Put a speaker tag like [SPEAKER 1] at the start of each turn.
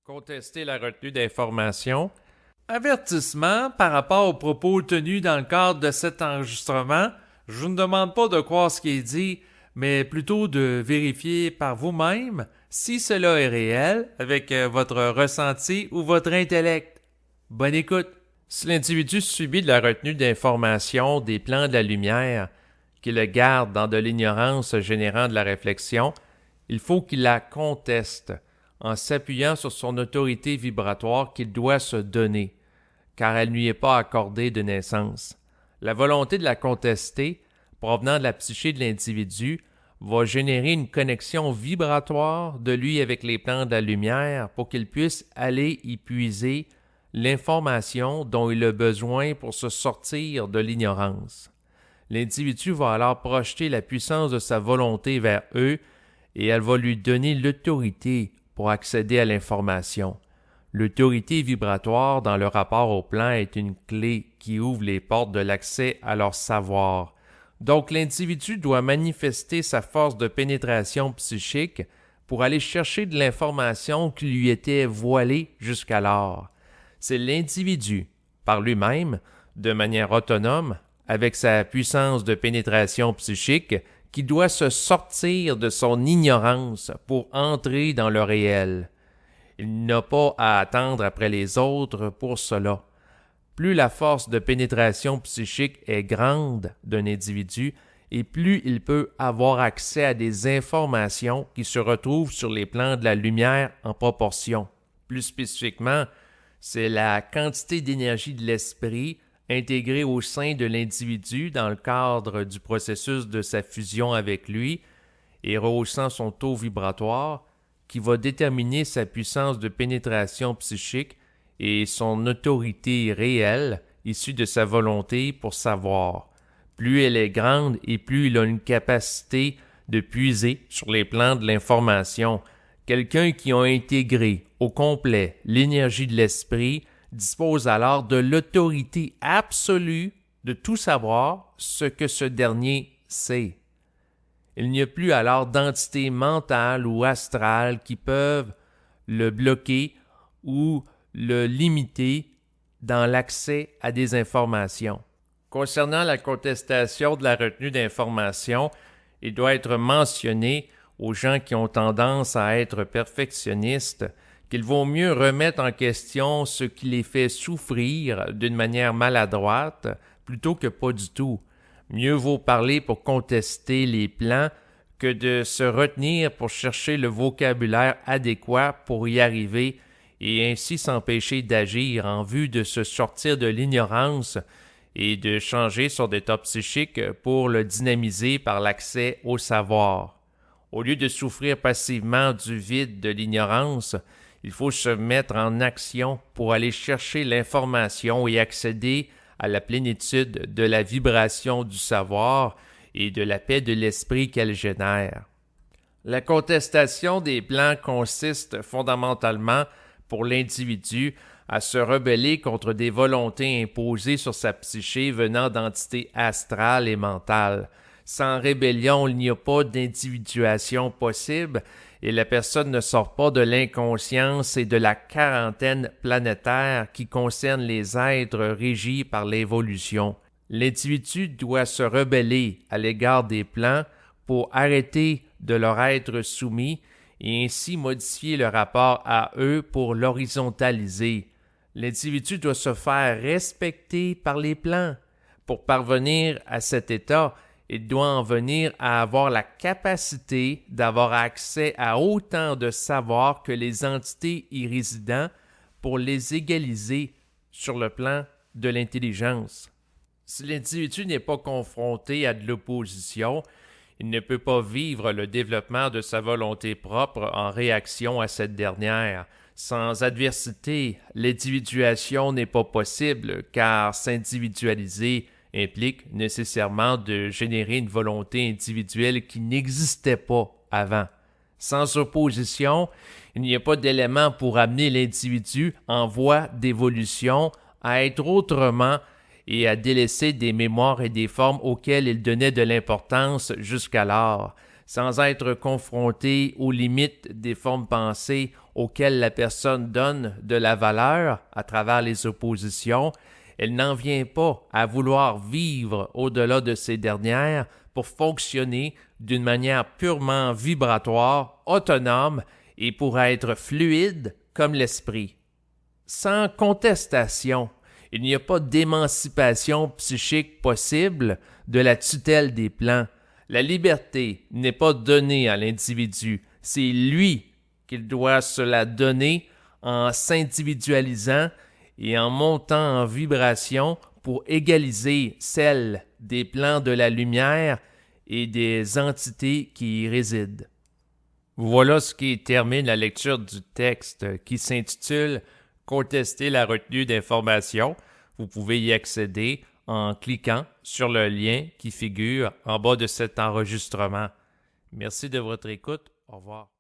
[SPEAKER 1] Contester la retenue d'informations. Avertissement par rapport aux propos tenus dans le cadre de cet enregistrement. Je vous ne demande pas de croire ce qui est dit, mais plutôt de vérifier par vous-même si cela est réel avec votre ressenti ou votre intellect. Bonne écoute. Si l'individu subit de la retenue d'informations des plans de la lumière, qu'il le garde dans de l'ignorance générant de la réflexion, il faut qu'il la conteste en s'appuyant sur son autorité vibratoire qu'il doit se donner, car elle ne lui est pas accordée de naissance. La volonté de la contester, provenant de la psyché de l'individu, va générer une connexion vibratoire de lui avec les plans de la lumière pour qu'il puisse aller y puiser l'information dont il a besoin pour se sortir de l'ignorance. L'individu va alors projeter la puissance de sa volonté vers eux et elle va lui donner l'autorité pour accéder à l'information. L'autorité vibratoire dans le rapport au plan est une clé qui ouvre les portes de l'accès à leur savoir. Donc l'individu doit manifester sa force de pénétration psychique pour aller chercher de l'information qui lui était voilée jusqu'alors. C'est l'individu, par lui-même, de manière autonome, avec sa puissance de pénétration psychique, qui doit se sortir de son ignorance pour entrer dans le réel. Il n'a pas à attendre après les autres pour cela. Plus la force de pénétration psychique est grande d'un individu, et plus il peut avoir accès à des informations qui se retrouvent sur les plans de la lumière en proportion. Plus spécifiquement, c'est la quantité d'énergie de l'esprit intégrée au sein de l'individu dans le cadre du processus de sa fusion avec lui et rehaussant son taux vibratoire qui va déterminer sa puissance de pénétration psychique et son autorité réelle issue de sa volonté pour savoir. Plus elle est grande et plus il a une capacité de puiser sur les plans de l'information. Quelqu'un qui a intégré au complet l'énergie de l'esprit dispose alors de l'autorité absolue de tout savoir ce que ce dernier sait. Il n'y a plus alors d'entités mentales ou astrales qui peuvent le bloquer ou le limiter dans l'accès à des informations. Concernant la contestation de la retenue d'informations, il doit être mentionné aux gens qui ont tendance à être perfectionnistes qu'il vaut mieux remettre en question ce qui les fait souffrir d'une manière maladroite plutôt que pas du tout. Mieux vaut parler pour contester les plans que de se retenir pour chercher le vocabulaire adéquat pour y arriver et ainsi s'empêcher d'agir en vue de se sortir de l'ignorance et de changer son état psychique pour le dynamiser par l'accès au savoir. Au lieu de souffrir passivement du vide de l'ignorance, il faut se mettre en action pour aller chercher l'information et accéder à la plénitude de la vibration du savoir et de la paix de l'esprit qu'elle génère. La contestation des plans consiste fondamentalement pour l'individu à se rebeller contre des volontés imposées sur sa psyché venant d'entités astrales et mentales. Sans rébellion, il n'y a pas d'individuation possible et la personne ne sort pas de l'inconscience et de la quarantaine planétaire qui concerne les êtres régis par l'évolution. L'individu doit se rebeller à l'égard des plans pour arrêter de leur être soumis et ainsi modifier le rapport à eux pour l'horizontaliser. L'individu doit se faire respecter par les plans. Pour parvenir à cet état, il doit en venir à avoir la capacité d'avoir accès à autant de savoir que les entités y résidant pour les égaliser sur le plan de l'intelligence. Si l'individu n'est pas confronté à de l'opposition, il ne peut pas vivre le développement de sa volonté propre en réaction à cette dernière. Sans adversité, l'individuation n'est pas possible car s'individualiser implique nécessairement de générer une volonté individuelle qui n'existait pas avant. Sans opposition, il n'y a pas d'élément pour amener l'individu en voie d'évolution à être autrement et à délaisser des mémoires et des formes auxquelles il donnait de l'importance jusqu'alors. sans être confronté aux limites des formes pensées auxquelles la personne donne de la valeur à travers les oppositions, elle n'en vient pas à vouloir vivre au-delà de ces dernières pour fonctionner d'une manière purement vibratoire, autonome et pour être fluide comme l'esprit. Sans contestation, il n'y a pas d'émancipation psychique possible de la tutelle des plans. La liberté n'est pas donnée à l'individu, c'est lui qu'il doit se la donner en s'individualisant et en montant en vibration pour égaliser celle des plans de la lumière et des entités qui y résident. Voilà ce qui termine la lecture du texte qui s'intitule « Contester la retenue d'informations ». Vous pouvez y accéder en cliquant sur le lien qui figure en bas de cet enregistrement. Merci de votre écoute. Au revoir.